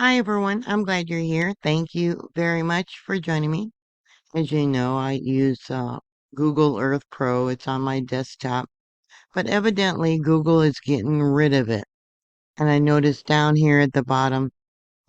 Hi, everyone. I'm glad you're here. Thank you very much for joining me. As you know, I use Google Earth Pro. It's on my desktop, but evidently Google is getting rid of it. And I noticed down here at the bottom,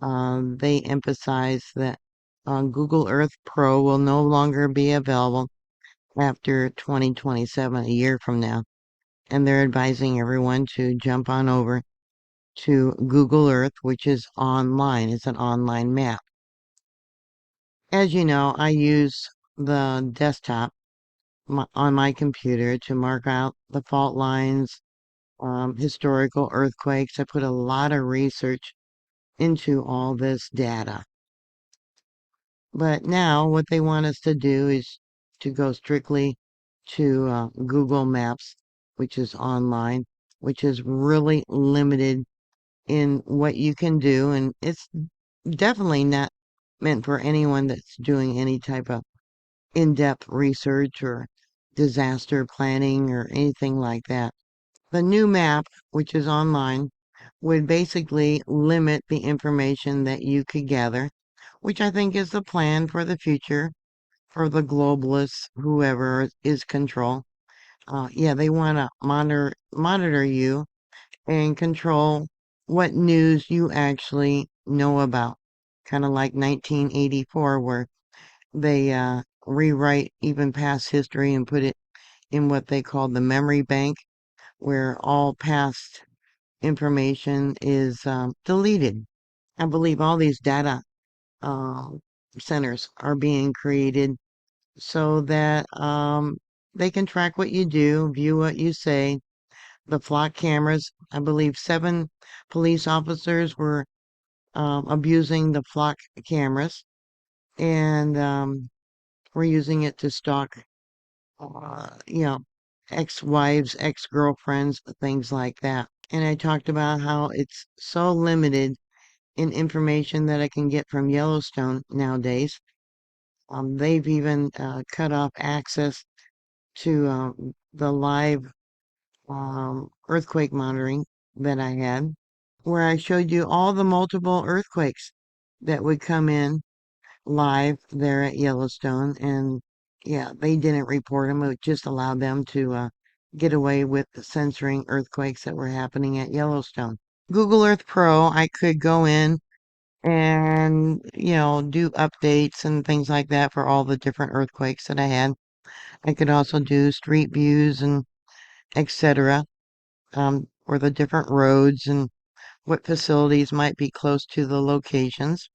they emphasize that Google Earth Pro will no longer be available after 2027, a year from now. And they're advising everyone to jump on over to Google Earth, which is online. It's an online map. As you know, I use the desktop on my computer to mark out the fault lines, historical earthquakes. I put a lot of research into all this data. But now what they want us to do is to go strictly to Google Maps, which is online, which is really limited in what you can do. And it's definitely not meant for anyone that's doing any type of in-depth research or disaster planning or anything like that. The new map, which is online, would basically limit the information that you could gather, which I think is the plan for the future for the globalists, whoever is control. Yeah, they want to monitor you and control what news you actually know about. Kind of like 1984, where they rewrite even past history and put it in what they call the memory bank, where all past information is deleted. I believe all these data uh, centers are being created so that they can track what you do, view what you say. The flock cameras, I believe 7 police officers were abusing the flock cameras, and we're using it to stalk you know, ex-wives, ex-girlfriends, things like that. And I talked about how it's so limited in information that I can get from Yellowstone nowadays. They've even cut off access to the live earthquake monitoring that I had, where I showed you all the multiple earthquakes that would come in live there at Yellowstone. And yeah, they didn't report them. It just allowed them to get away with censoring earthquakes that were happening at Yellowstone. Google Earth Pro, I could go in and, do updates and things like that for all the different earthquakes that I had. I could also do street views and etc. For the different roads and what facilities might be close to the locations.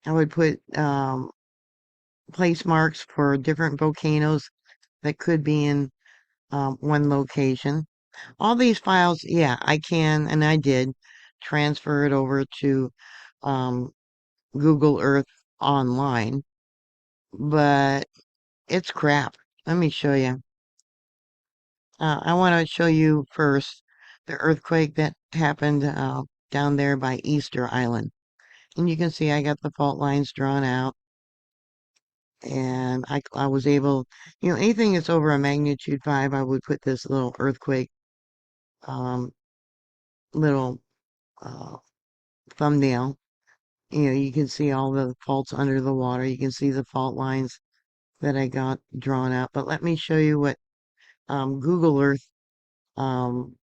I would put place marks for different volcanoes that could be in one location. All these files, yeah, I can, and I did, transfer it over to um, Google Earth Online, but it's crap. Let me show you. I want to show you first the earthquake that happened down there by Easter Island. And you can see I got the fault lines drawn out. And I was able, anything that's over a magnitude 5, I would put this little earthquake um, little uh, thumbnail. You can see all the faults under the water. You can see the fault lines that I got drawn out. But let me show you what Google Earth um,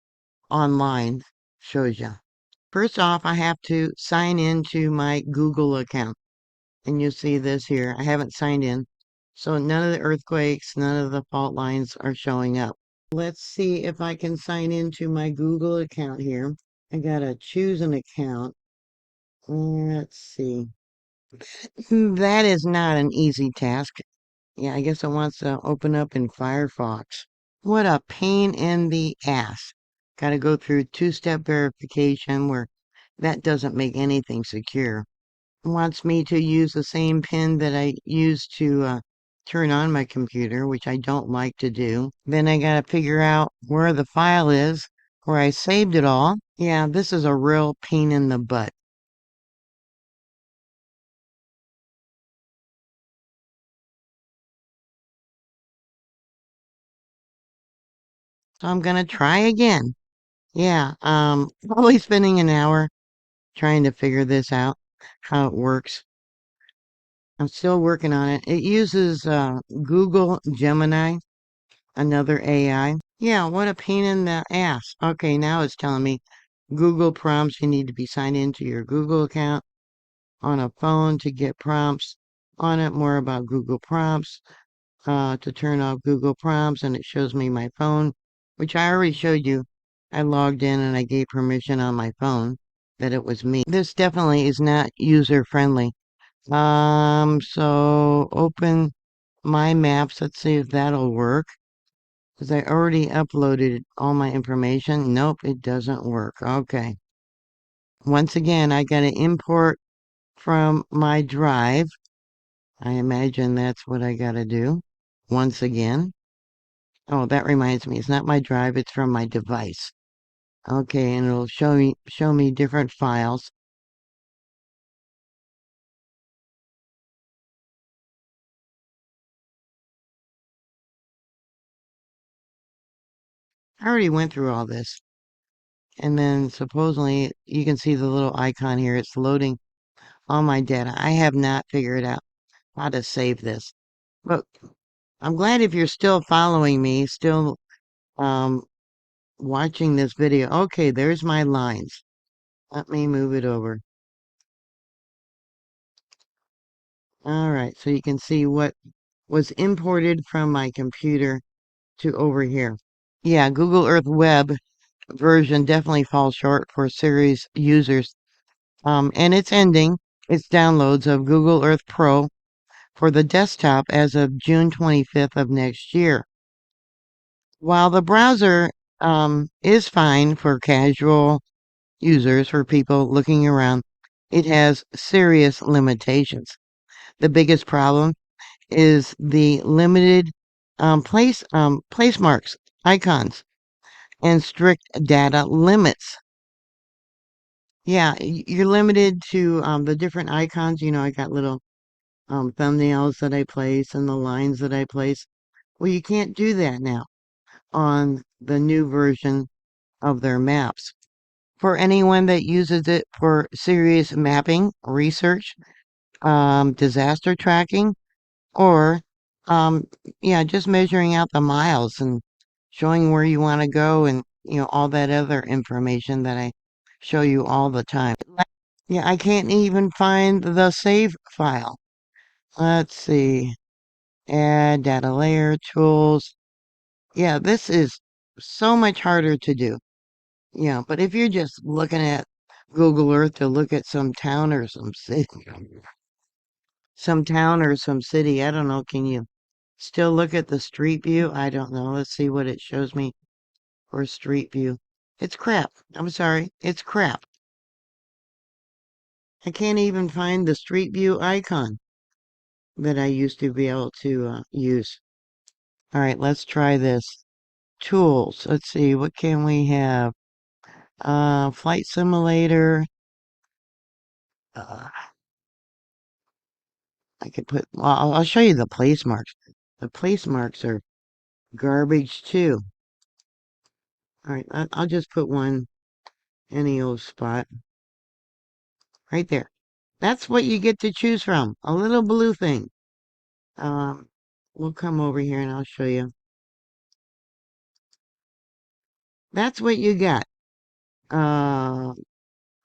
online shows you. First off, I have to sign into my Google account. And you'll see this here. I haven't signed in. So none of the earthquakes, none of the fault lines are showing up. Let's see if I can sign into my Google account here. I gotta choose an account. Let's see. That is not an easy task. Yeah, I guess it wants to open up in Firefox. What a pain in the ass. Gotta go through two-step verification where that doesn't make anything secure. Wants me to use the same pin that I used to turn on my computer, which I don't like to do. Then I gotta figure out where the file is, where I saved it all. Yeah, this is a real pain in the butt. So I'm gonna try again. Yeah, probably spending an hour trying to figure this out. how it works. I'm still working on it. It uses Google Gemini, another AI. Yeah, what a pain in the ass. Okay, now it's telling me Google prompts. You need to be signed into your Google account on a phone to get prompts on it. More about Google prompts. To turn off Google prompts, and it shows me my phone, which I already showed you. I logged in and I gave permission on my phone that it was me. This definitely is not user friendly. So open my maps. Let's see if that'll work. Because I already uploaded all my information. Nope, it doesn't work. Okay. Once again, I got to import from my drive. I imagine that's what I got to do. Once again. Oh, that reminds me. It's not my drive, it's from my device. Okay, and it'll show me different files. I already went through all this. And then supposedly you can see the little icon here. It's loading all my data. I have not figured out how to save this. But I'm glad if you're still following me, still um watching this video. Okay, there's my lines. Let me move it over. All right, so you can see what was imported from my computer to over here. Yeah, Google Earth Web version definitely falls short for serious users. And it's ending its downloads of Google Earth Pro for the desktop as of June 25th of next year. While the browser is fine for casual users, for people looking around, it has serious limitations. The biggest problem is the limited place marks, icons, and strict data limits. Yeah, you're limited to the different icons. You know, I got little thumbnails that I place and the lines that I place. Well, you can't do that now on the new version of their maps. For anyone that uses it for serious mapping, research, disaster tracking, or um, yeah, just measuring out the miles and showing where you want to go and all that other information that I show you all the time. Yeah, I can't even find the save file. Let's see. Add data layer tools. Yeah, this is so much harder to do. Yeah, but if you're just looking at Google Earth to look at some town or some city, I don't know, can you still look at the street view? I don't know. Let's see what it shows me for street view. It's crap. I'm sorry. It's crap. I can't even find the street view icon that I used to be able to use. All right, let's try this. Tools. Let's see, what can we have? Flight simulator. Uh, I could put, well, I'll show you the place marks. The place marks are garbage too. All right, I'll just put one any old spot right there. That's what you get to choose from. A little blue thing. Um, we'll come over here and I'll show you. That's what you got. Uh,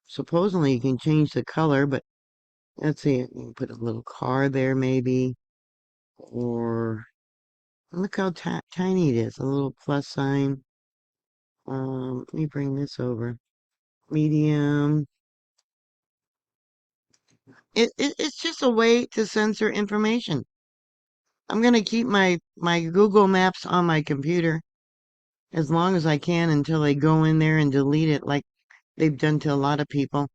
Supposedly you can change the color, but let's see. You can put a little car there maybe, or look how tiny it is. A little plus sign. Let me bring this over. Medium. It's just a way to censor information. I'm gonna keep my Google Maps on my computer as long as I can until they go in there and delete it, like they've done to a lot of people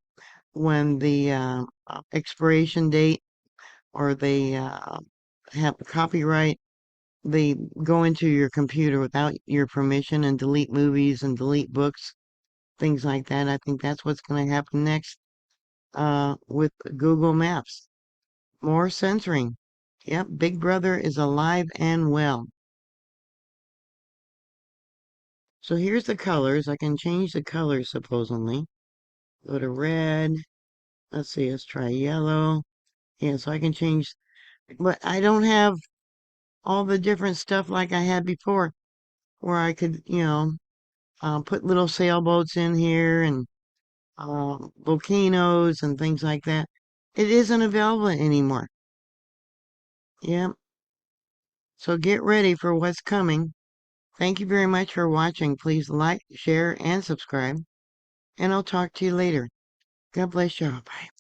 when the expiration date or they have copyright. They go into your computer without your permission and delete movies and delete books, things like that. I think that's what's going to happen next with Google Maps. More censoring. Yep, Big Brother is alive and well. So here's the colors. I can change the colors supposedly. Go to red. Let's see, let's try yellow. Yeah, so I can change, but I don't have all the different stuff like I had before, where I could, put little sailboats in here and volcanoes and things like that. It isn't available anymore. Yeah, so get ready for what's coming. Thank you very much for watching. Please like, share, and subscribe, and I'll talk to you later. God bless you all. Bye.